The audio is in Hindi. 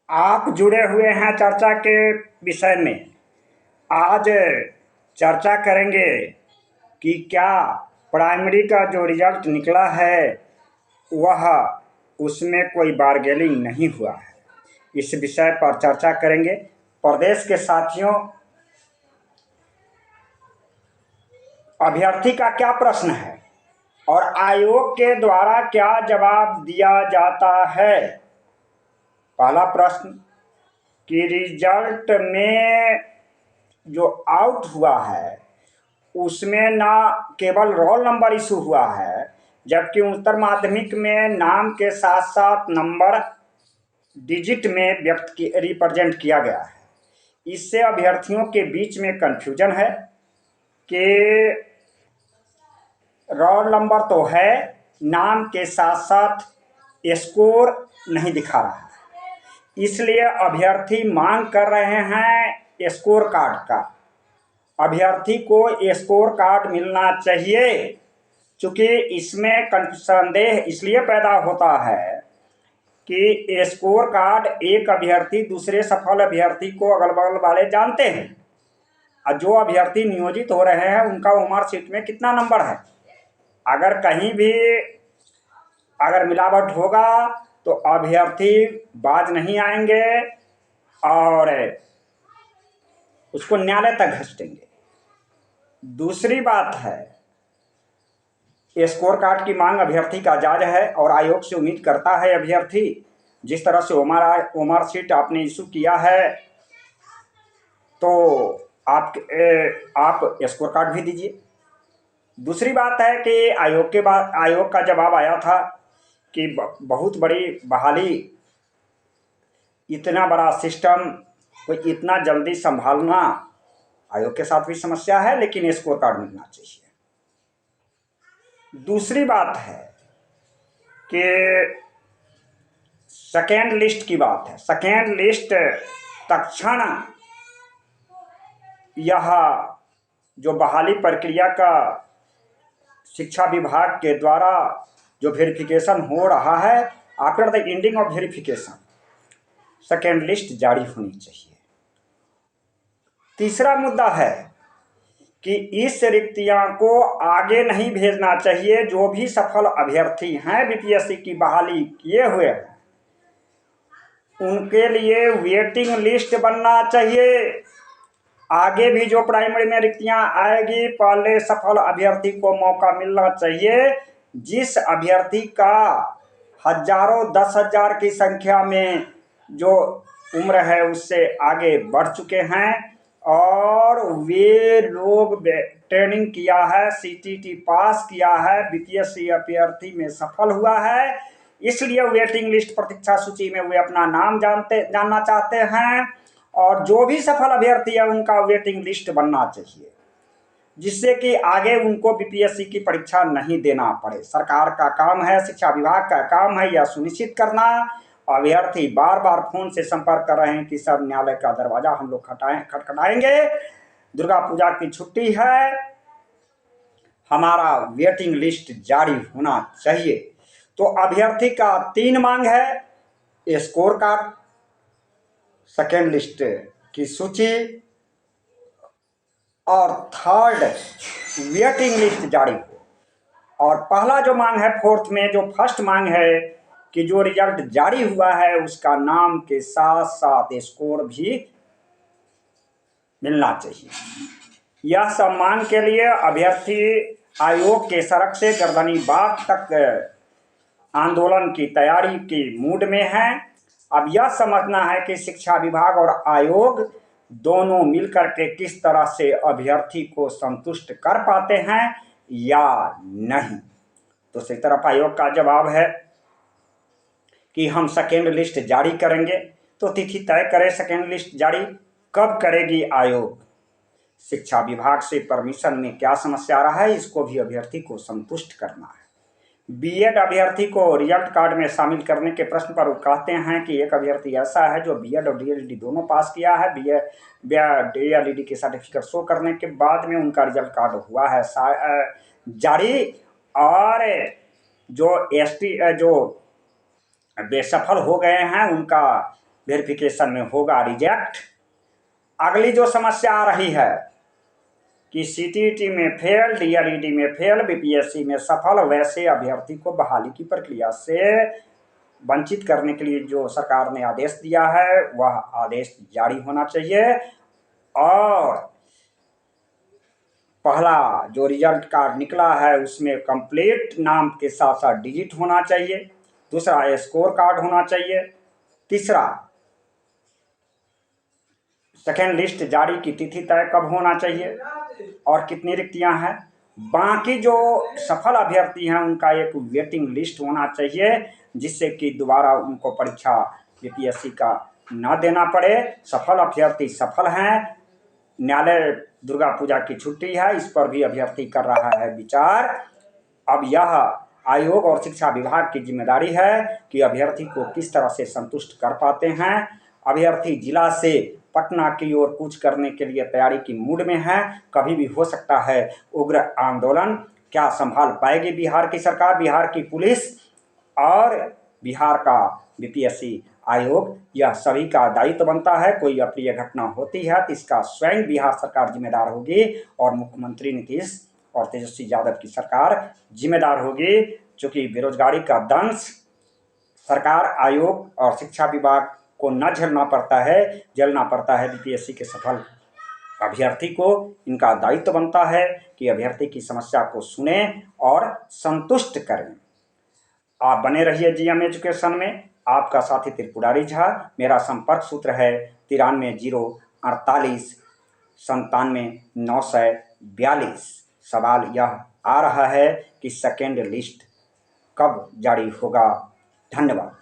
आप जुड़े हुए हैं चर्चा के विषय में। आज चर्चा करेंगे कि क्या प्राइमरी का जो रिजल्ट निकला है वह उसमें कोई बारगेनिंग नहीं हुआ है। इस विषय पर चर्चा करेंगे। प्रदेश के साथियों, अभ्यर्थी का क्या प्रश्न है और आयोग के द्वारा क्या जवाब दिया जाता है। पहला प्रश्न कि रिजल्ट में जो आउट हुआ है उसमें ना केवल रोल नंबर इशू हुआ है, जबकि उत्तर माध्यमिक में नाम के साथ साथ नंबर डिजिट में रिप्रेजेंट किया गया है। इससे अभ्यर्थियों के बीच में कंफ्यूजन है कि रोल नंबर तो है, नाम के साथ साथ स्कोर नहीं दिखा रहा है। इसलिए अभ्यर्थी मांग कर रहे हैं स्कोर कार्ड का। अभ्यर्थी को स्कोर कार्ड मिलना चाहिए, क्योंकि इसमें संदेह इसलिए पैदा होता है कि स्कोर कार्ड एक अभ्यर्थी दूसरे सफल अभ्यर्थी को अगल बगल वाले जानते हैं और जो अभ्यर्थी नियोजित हो रहे हैं उनका मार्कशीट में कितना नंबर है। अगर कहीं भी अगर मिलावट होगा तो अभ्यर्थी बाज नहीं आएंगे और उसको न्यायालय तक घसीटेंगे। दूसरी बात है, स्कोर कार्ड की मांग अभ्यर्थी का जायज है और आयोग से उम्मीद करता है अभ्यर्थी जिस तरह से ओमार सीट आपने इशू किया है तो आप स्कोर कार्ड भी दीजिए। दूसरी बात है कि आयोग का जवाब आया था कि बहुत बड़ी बहाली, इतना बड़ा सिस्टम कोई इतना जल्दी संभालना आयोग के साथ भी समस्या है, लेकिन स्कोर कार्ड मिलना चाहिए। दूसरी बात है कि सेकेंड लिस्ट की बात है। सेकेंड लिस्ट तत्क्षण यह जो बहाली प्रक्रिया का शिक्षा विभाग के द्वारा जो वेरिफिकेशन हो रहा है, after the ending of verification second list जारी होनी चाहिए। तीसरा मुद्दा है कि इस रिक्तियां को आगे नहीं भेजना चाहिए। जो भी सफल अभ्यर्थी हैं बीपीएससी की बहाली किए हुए हैं उनके लिए वेटिंग लिस्ट बनना चाहिए। आगे भी जो प्राइमरी में रिक्तियां आएगी पहले सफल अभ्यर्थी को मौका मिलना चाहिए। जिस अभ्यर्थी का हजारों 10,000 की संख्या में जो उम्र है उससे आगे बढ़ चुके हैं और वे लोग ट्रेनिंग किया है, सीटीटी पास किया है, बीपीएससी अभ्यर्थी में सफल हुआ है, इसलिए वेटिंग लिस्ट प्रतीक्षा सूची में वे अपना नाम जानना चाहते हैं। और जो भी सफल अभ्यर्थी है उनका वेटिंग लिस्ट बनना चाहिए, जिससे कि आगे उनको बीपीएससी की परीक्षा नहीं देना पड़े। सरकार का काम है, शिक्षा विभाग का काम है यह सुनिश्चित करना। अभ्यर्थी बार बार फोन से संपर्क कर रहे हैं कि सर न्यायालय का दरवाजा हम लोग खटखटाएंगे, दुर्गा पूजा की छुट्टी है, हमारा वेटिंग लिस्ट जारी होना चाहिए। तो अभ्यर्थी का 3 मांग है, स्कोर कार्ड, सेकेंड लिस्ट की सूची और थर्ड वेटिंग लिस्ट जारी हो। और पहला जो मांग है, फोर्थ में जो फर्स्ट मांग है कि जो रिजल्ट जारी हुआ है उसका नाम के साथ साथ स्कोर भी मिलना चाहिए। यह सब मांग के लिए अभ्यर्थी आयोग के सड़क से गर्दनी बाग तक आंदोलन की तैयारी की मूड में है। अब यह समझना है कि शिक्षा विभाग और आयोग दोनों मिलकर के किस तरह से अभ्यर्थी को संतुष्ट कर पाते हैं या नहीं। तो दूसरी तरफ आयोग का जवाब है कि हम सेकेंड लिस्ट जारी करेंगे। तो तिथि तय करें, सेकेंड लिस्ट जारी कब करेगी आयोग। शिक्षा विभाग से परमिशन में क्या समस्या आ रहा है, इसको भी अभ्यर्थी को संतुष्ट करना है। बीएड अभ्यर्थी को रिजल्ट कार्ड में शामिल करने के प्रश्न पर वो कहते हैं कि एक अभ्यर्थी ऐसा है जो बीएड और डीएलईडी दोनों पास किया है। डीएलईडी के सर्टिफिकेट शो करने के बाद में उनका रिजल्ट कार्ड हुआ है जारी, और जो एसटी जो बेसफल हो गए हैं उनका वेरिफिकेशन में होगा रिजेक्ट। अगली जो समस्या आ रही है कि सीटीईटी में फेल, डीआरईडी में फेल, बीपीएससी में सफल, वैसे अभ्यर्थी को बहाली की प्रक्रिया से वंचित करने के लिए जो सरकार ने आदेश दिया है वह आदेश जारी होना चाहिए। और पहला जो रिजल्ट कार्ड निकला है उसमें कंप्लीट नाम के साथ साथ डिजिट होना चाहिए। दूसरा स्कोर कार्ड होना चाहिए। तीसरा सेकेंड लिस्ट जारी की तिथि तय कब होना चाहिए और कितनी रिक्तियां हैं। बाकी जो सफल अभ्यर्थी हैं उनका एक वेटिंग लिस्ट होना चाहिए जिससे कि दोबारा उनको परीक्षा बीपीएससी का न देना पड़े। सफल अभ्यर्थी सफल हैं। न्यायालय दुर्गा पूजा की छुट्टी है, इस पर भी अभ्यर्थी कर रहा है विचार। अब यह आयोग और शिक्षा विभाग की जिम्मेदारी है कि अभ्यर्थी को किस तरह से संतुष्ट कर पाते हैं। अभ्यर्थी जिला से पटना की ओर कूच करने के लिए तैयारी की मूड में है। कभी भी हो सकता है उग्र आंदोलन। क्या संभाल पाएगी बिहार की सरकार, बिहार की पुलिस और बिहार का बीपीएससी आयोग? यह सभी का दायित्व बनता है। कोई अप्रिय घटना होती है तो इसका स्वयं बिहार सरकार जिम्मेदार होगी और मुख्यमंत्री नीतीश और तेजस्वी यादव की सरकार जिम्मेदार होगी। चूंकि बेरोजगारी का दंश सरकार, आयोग और शिक्षा विभाग को न झेलना पड़ता है, झेलना पड़ता है बीपीएससी के सफल अभ्यर्थी को। इनका दायित्व बनता है कि अभ्यर्थी की समस्या को सुने और संतुष्ट करें। आप बने रहिए जीएम एजुकेशन में। आपका साथी त्रिपुरारी झा। मेरा संपर्क सूत्र है 9304897942। सवाल यह आ रहा है कि सेकेंड लिस्ट कब जारी होगा। धन्यवाद।